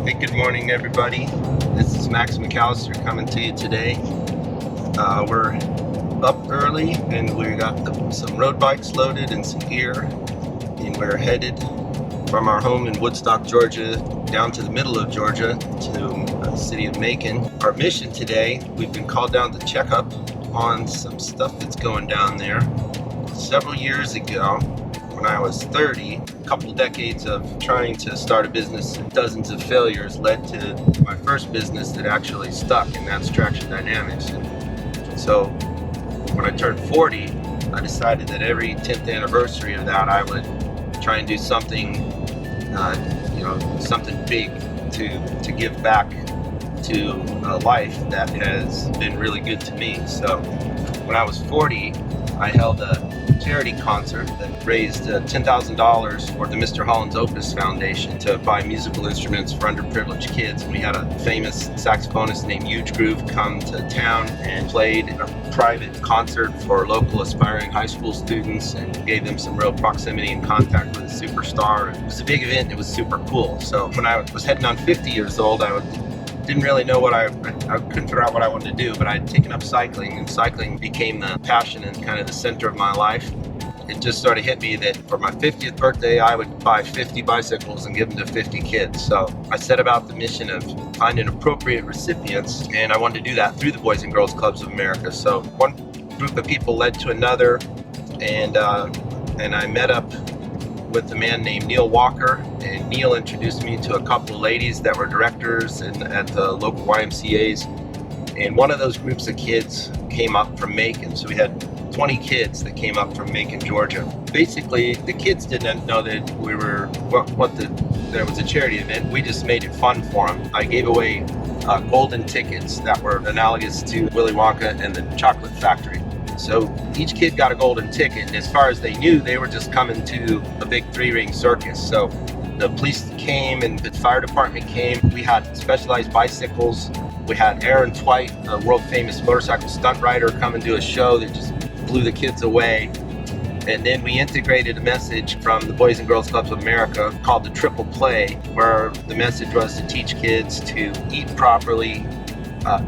Hey, good morning, everybody. This is Max McAllister coming to you today. We're up early and we got some road bikes loaded and some gear, and we're headed from our home in Woodstock, Georgia, down to the middle of Georgia to the city of Macon. Our mission today, we've been called down to check up on some stuff that's going down there. Several years ago, when I was 30, a couple decades of trying to start a business and dozens of failures led to my first business that actually stuck, and that's Traction Dynamics. And so when I turned 40, I decided that every 10th anniversary of that, I would try and do something, something big to give back to a life that has been really good to me. So when I was 40, I held a charity concert that raised $10,000 for the Mr. Holland's Opus Foundation to buy musical instruments for underprivileged kids. We had a famous saxophonist named Euge Groove come to town and played a private concert for local aspiring high school students and gave them some real proximity and contact with a superstar. It was a big event. It was super cool. So when I was heading on 50 years old, I didn't really know what I couldn't figure out what I wanted to do, but I'd taken up cycling, and cycling became the passion and kind of the center of my life. It just sort of hit me that for my 50th birthday, I would buy 50 bicycles and give them to 50 kids. So I set about the mission of finding appropriate recipients, and I wanted to do that through the Boys and Girls Clubs of America. So one group of people led to another, and I met up with a man named Neil Walker, and Neil introduced me to a couple of ladies that were directors at the local YMCA's, and one of those groups of kids came up from Macon. So we had 20 kids that came up from Macon, Georgia. Basically, the kids didn't know that we were there was a charity event. We just made it fun for them. I gave away golden tickets that were analogous to Willy Wonka and the Chocolate Factory. So each kid got a golden ticket, and as far as they knew, they were just coming to a big three-ring circus. So the police came and the fire department came. We had specialized bicycles. We had Aaron Twite, a world-famous motorcycle stunt rider, come and do a show that just blew the kids away. And then we integrated a message from the Boys and Girls Clubs of America called the Triple Play, where the message was to teach kids to eat properly,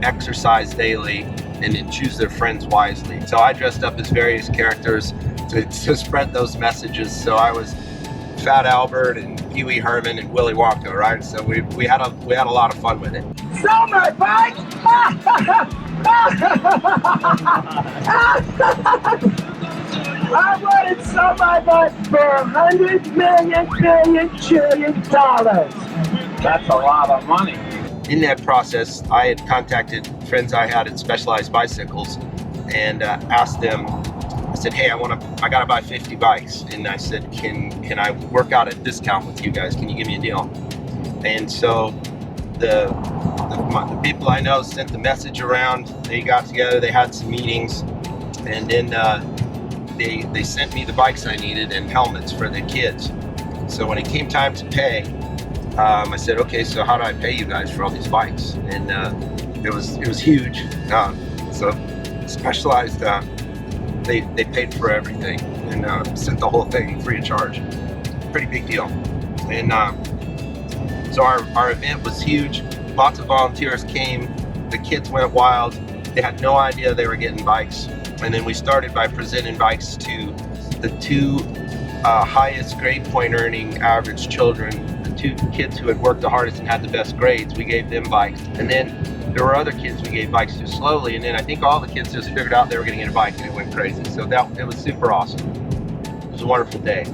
exercise daily, and then choose their friends wisely. So I dressed up as various characters to spread those messages. So I was Fat Albert and Pkwy Herman and Willy Wonka, right? So we had a lot of fun with it. Sell my bike! I wanted to sell my bike for $100 billion dollars. That's a lot of money. In that process, I had contacted friends I had at Specialized Bicycles and asked them, I said, hey, I gotta buy 50 bikes. And I said, can I work out a discount with you guys? Can you give me a deal? And so the people I know sent the message around. They got together, they had some meetings, and then they sent me the bikes I needed and helmets for the kids. So when it came time to pay, I said, okay, so how do I pay you guys for all these bikes? And it was huge. So Specialized, they paid for everything and sent the whole thing free of charge. Pretty big deal. And so our event was huge. Lots of volunteers came. The kids went wild. They had no idea they were getting bikes. And then we started by presenting bikes to the two highest grade point earning average children. Two kids who had worked the hardest and had the best grades, we gave them bikes. And then there were other kids we gave bikes to slowly, and then I think all the kids just figured out they were going to get a bike, and it went crazy. So it was super awesome. It was a wonderful day.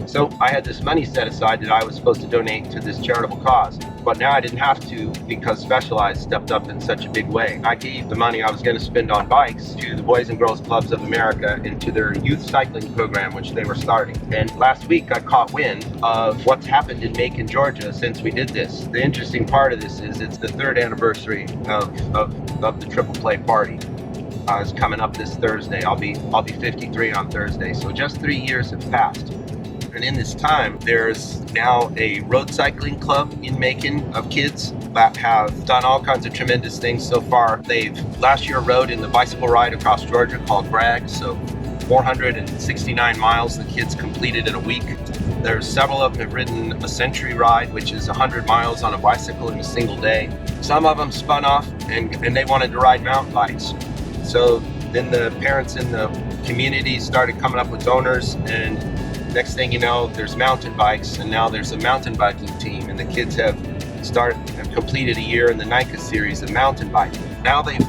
So I had this money set aside that I was supposed to donate to this charitable cause, but now I didn't have to because Specialized stepped up in such a big way. I gave the money I was going to spend on bikes to the Boys and Girls Clubs of America and to their youth cycling program, which they were starting. And last week I caught wind of what's happened in Macon, Georgia since we did this. The interesting part of this is it's the third anniversary of the Triple Play party. It's coming up this Thursday. I'll be 53 on Thursday. So just 3 years have passed. And in this time, there's now a road cycling club in Macon of kids that have done all kinds of tremendous things so far. They've last year rode in the bicycle ride across Georgia called Bragg. So 469 miles the kids completed in a week. There's several of them have ridden a century ride, which is 100 miles on a bicycle in a single day. Some of them spun off and they wanted to ride mountain bikes. So then the parents in the community started coming up with donors, and next thing you know, there's mountain bikes, and now there's a mountain biking team, and the kids have completed a year in the NICA series of mountain biking. Now they've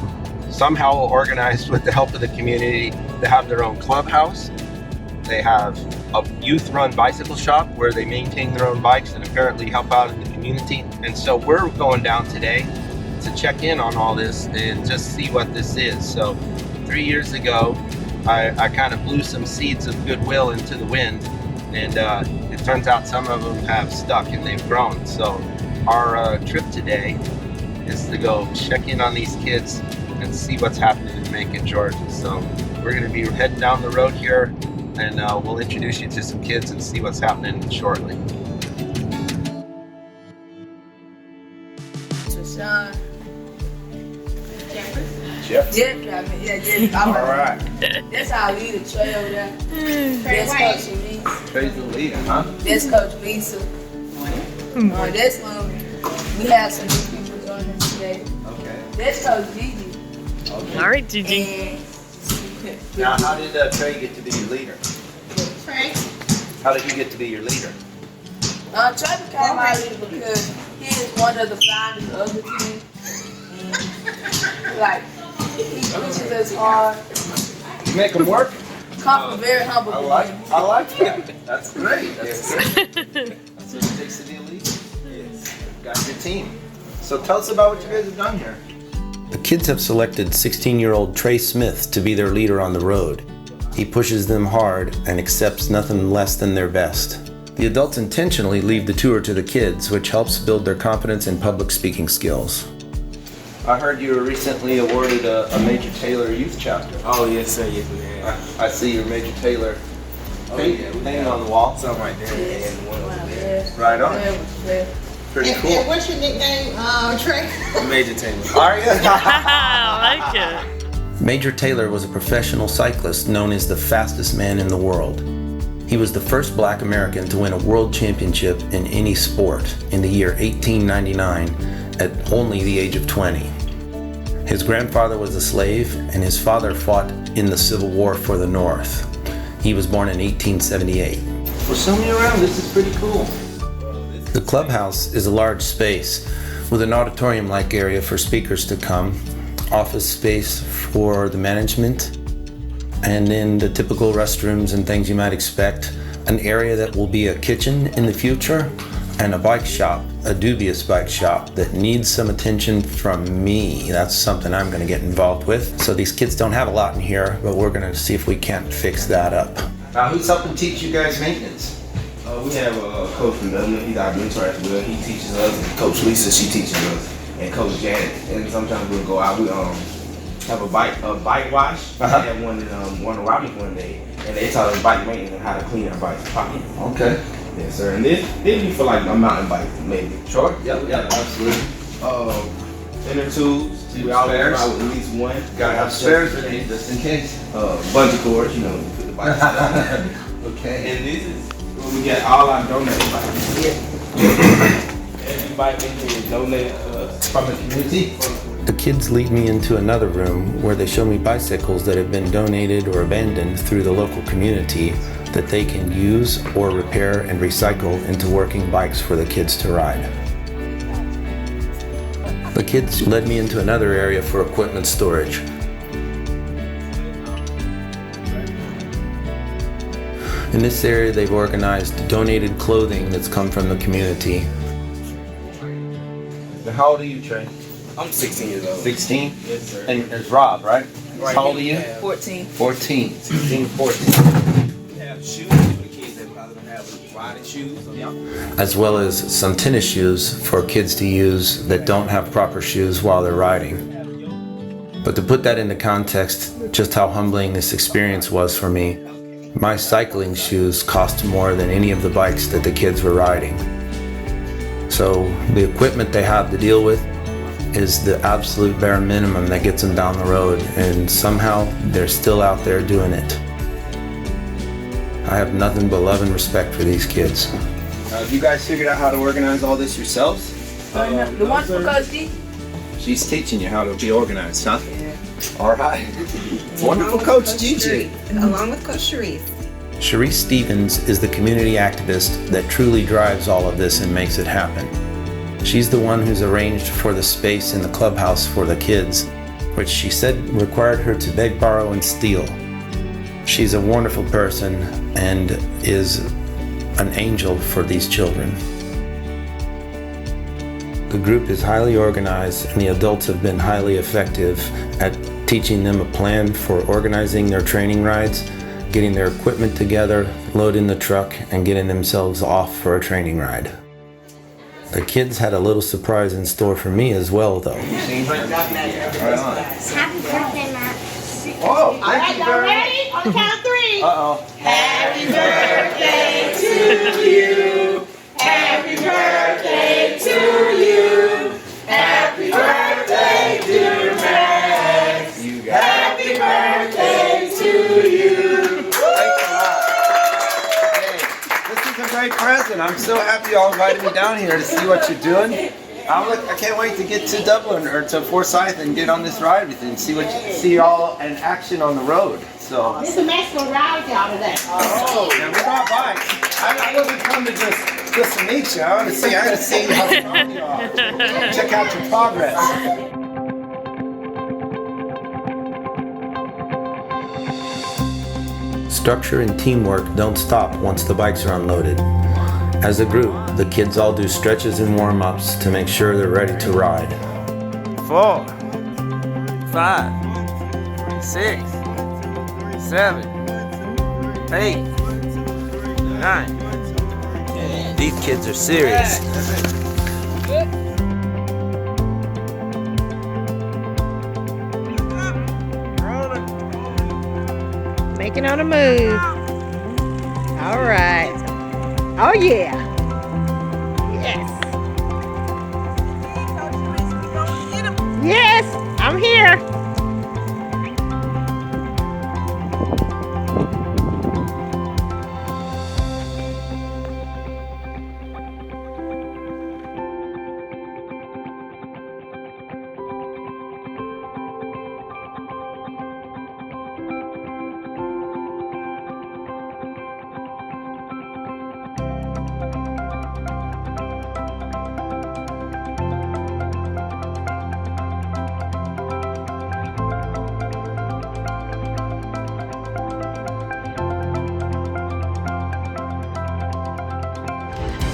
somehow organized, with the help of the community, to have their own clubhouse. They have a youth-run bicycle shop where they maintain their own bikes and apparently help out in the community. And so we're going down today to check in on all this and just see what this is. So 3 years ago, I kind of blew some seeds of goodwill into the wind, and it turns out some of them have stuck and they've grown. So our trip today is to go check in on these kids and see what's happening in Macon, Georgia. So we're going to be heading down the road here, and we'll introduce you to some kids and see what's happening shortly. Sean. Jeff? Jeff. All right. That's our leader, Trey over there. That's Coach Lisa. Trey's the leader, huh? That's Coach Lisa. That's we have some new people joining us today. Okay. That's Coach Gigi. Okay. All right, Gigi. And Now, how did Trey get to be your leader? Trey? How did he get to be your leader? Trey became my leader because he is one of the founders of the team. And, like, he pushes us hard. You make him work? Come from very humble. I like that. That's great. That's great. That's what it takes to be a leader. Yes. Got your team. So tell us about what you guys have done here. The kids have selected 16-year-old Trey Smith to be their leader on the road. He pushes them hard and accepts nothing less than their best. The adults intentionally leave the tour to the kids, which helps build their confidence and public speaking skills. I heard you were recently awarded a Major Taylor Youth Chapter. Oh, yes, sir. Yes, we have. I see your Major Taylor painting on the wall. Something right there. And one over there. Right on. Pretty cool. And what's your nickname, Trey? Major Taylor. Are you? I like it. Major Taylor was a professional cyclist known as the fastest man in the world. He was the first Black American to win a world championship in any sport in the year 1899 at only the age of 20. His grandfather was a slave, and his father fought in the Civil War for the North. He was born in 1878. Well, show me around. This is pretty cool. The clubhouse is a large space with an auditorium-like area for speakers to come, office space for the management, and then the typical restrooms and things you might expect, an area that will be a kitchen in the future, and a bike shop, a dubious bike shop that needs some attention from me. That's something I'm going to get involved with. So these kids don't have a lot in here, but we're going to see if we can't fix that up. Now, who's helping teach you guys maintenance? We have a coach from Dublin. He's our mentor as well. He teaches us. And Coach Lisa, she teaches us. And Coach Janet. And sometimes we'll go out. We have a bike wash. We had one in one of Robbins one day. And they taught us bike maintenance and how to clean our bikes properly. Okay. Yes, sir. And this be for like a mountain bike, maybe. Sure. Yeah, absolutely. Inner tubes. We always Spares. buy with at least one. Gotta have spares in it, just in case. Bungee cords, you know, to put the bike down. Okay. And this is where we get all our donated bikes. Every bike is donated From the community? The kids lead me into another room where they show me bicycles that have been donated or abandoned through the local community that they can use or repair and recycle into working bikes for the kids to ride. The kids led me into another area for equipment storage. In this area, they've organized donated clothing that's come from the community. How old are you, Trey? I'm 16 years old. 16? Yes, sir. And there's Rob, right? How old are you? 14. 14. 16, 14. We have shoes for the kids that probably don't have riding shoes. So yeah. As well as some tennis shoes for kids to use that don't have proper shoes while they're riding. But to put that into context, just how humbling this experience was for me, my cycling shoes cost more than any of the bikes that the kids were riding. So the equipment they have to deal with is the absolute bare minimum that gets them down the road, and somehow they're still out there doing it. I have nothing but love and respect for these kids. Have you guys figured out how to organize all this yourselves? The one for Coach D? She's teaching you how to be organized, huh? Yeah. All right. Wonderful Coach DJ. Along with Coach Charise. Charise Stephens is the community activist that truly drives all of this and makes it happen. She's the one who's arranged for the space in the clubhouse for the kids, which she said required her to beg, borrow, and steal. She's a wonderful person and is an angel for these children. The group is highly organized and the adults have been highly effective at teaching them a plan for organizing their training rides, getting their equipment together, loading the truck, and getting themselves off for a training ride. The kids had a little surprise in store for me as well, though. Happy birthday, Matt. Oh, All right, y'all ready? On the count of 3. Uh-oh. Happy birthday to you. Happy birthday to you. Happy birthday, dear Max. You got Happy birthday to you. Thanks a lot. Hey, this is a great present. I'm so happy y'all invited me down here to see what you're doing. I can't wait to get to Dublin or to Forsyth and get on this ride with you and see y'all in action on the road. So. Mr. Max gonna ride y'all today. Oh, yeah, we got bikes. I wasn't come to just to meet you. I gotta see how strong you are. Check out your progress. Structure and teamwork don't stop once the bikes are unloaded. As a group, the kids all do stretches and warm-ups to make sure they're ready to ride. 4, 5, 6, 7, 8, 9. These kids are serious. Making on a move. All right. Oh yeah. Yes. Yes, I'm here.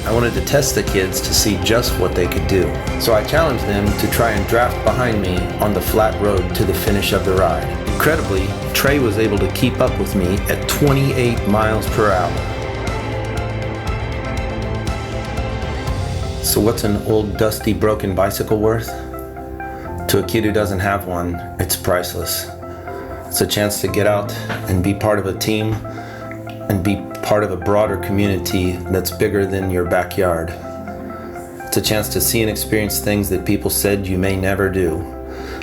I wanted to test the kids to see just what they could do. So I challenged them to try and draft behind me on the flat road to the finish of the ride. Incredibly, Trey was able to keep up with me at 28 miles per hour. So what's an old, dusty, broken bicycle worth? To a kid who doesn't have one, it's priceless. It's a chance to get out and be part of a team and be part of a broader community that's bigger than your backyard. It's a chance to see and experience things that people said you may never do,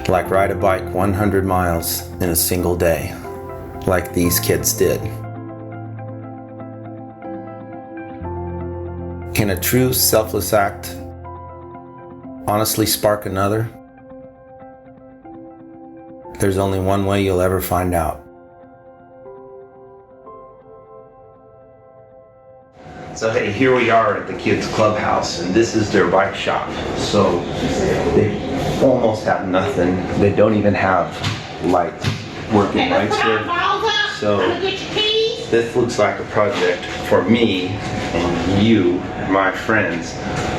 like ride a bike 100 miles in a single day, like these kids did. Can a true selfless act honestly spark another? There's only one way you'll ever find out. So hey, here we are at the kids' clubhouse, and this is their bike shop. So they almost have nothing. They don't even have lights, working lights here. So this looks like a project for me and you, my friends.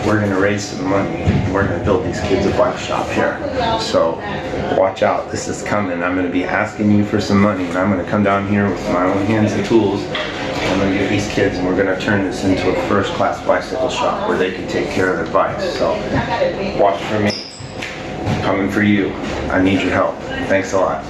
We're gonna raise some money. We're gonna build these kids a bike shop here. So watch out, this is coming. I'm gonna be asking you for some money, and I'm gonna come down here with my own hands and tools. I'm gonna get these kids, and we're gonna turn this into a first-class bicycle shop where they can take care of their bikes. So watch for me. Coming for you. I need your help. Thanks a lot.